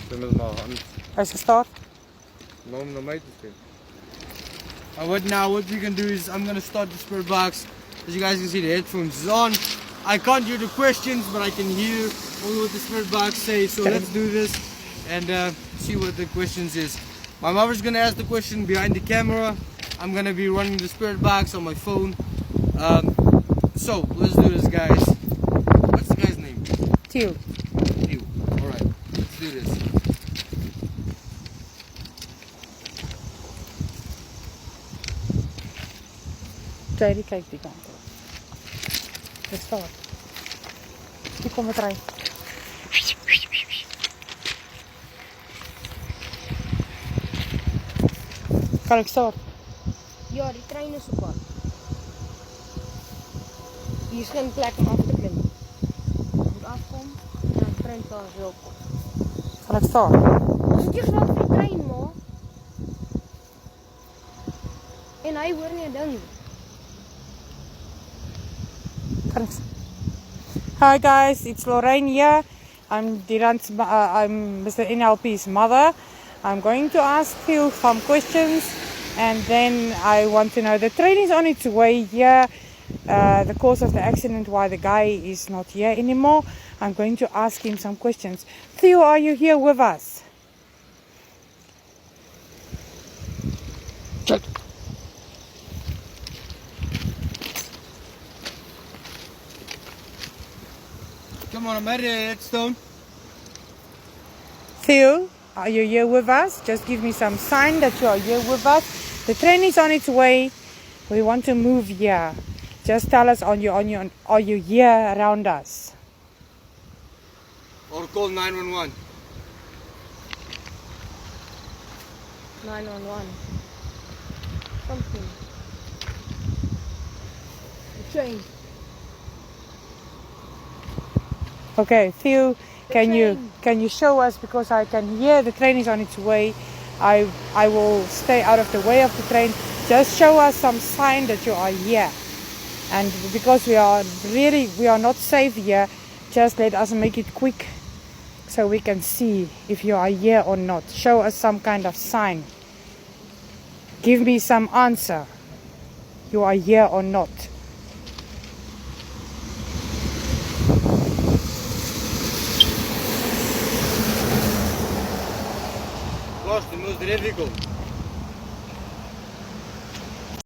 Dit is maar hand. Hij is gestart. Nou om naar mij te spelen. What we can do is I'm gonna start the spirit box. As you guys can see, the headphones is on. I can't hear the questions, but I can hear only what the spirit box says. So let's do this and see what the questions is. My mother's gonna ask the question behind the camera. I'm gonna be running the spirit box on my phone. So let's do this, guys. What's the guy's name? Theo. You. All right. Let's do this. Jerry kijkt die kant op. Gestart. Die komt het rijden. Kan ik starten? Ja, die trein is op pad. Hier is geen plek om af te klimmen. Je moet afkomen en dan de trein kan zo op. Kan ik starten? Als ik je wat voor trein maak. En hij hoort nie 'n ding. Hi guys, it's Lorraine here. I'm Mr. NLP's mother. I'm going to ask you some questions and then I want to know the train is on its way here. The cause of the accident, why the guy is not here anymore. I'm going to ask him some questions. Theo, are you here with us? Check. Come on, I'm at it, Headstone. Theo, are you here with us? Just give me some sign that you are here with us. The train is on its way. We want to move here. Just tell us, are you here around us? Or call 911. 911. Something. The train. Okay, Theo, can you show us, because I can hear the train is on its way. I will stay out of the way of the train. Just show us some sign that you are here. And because we are not safe here, just let us make it quick so we can see if you are here or not. Show us some kind of sign. Give me some answer. You are here or not. Of course, the most difficult.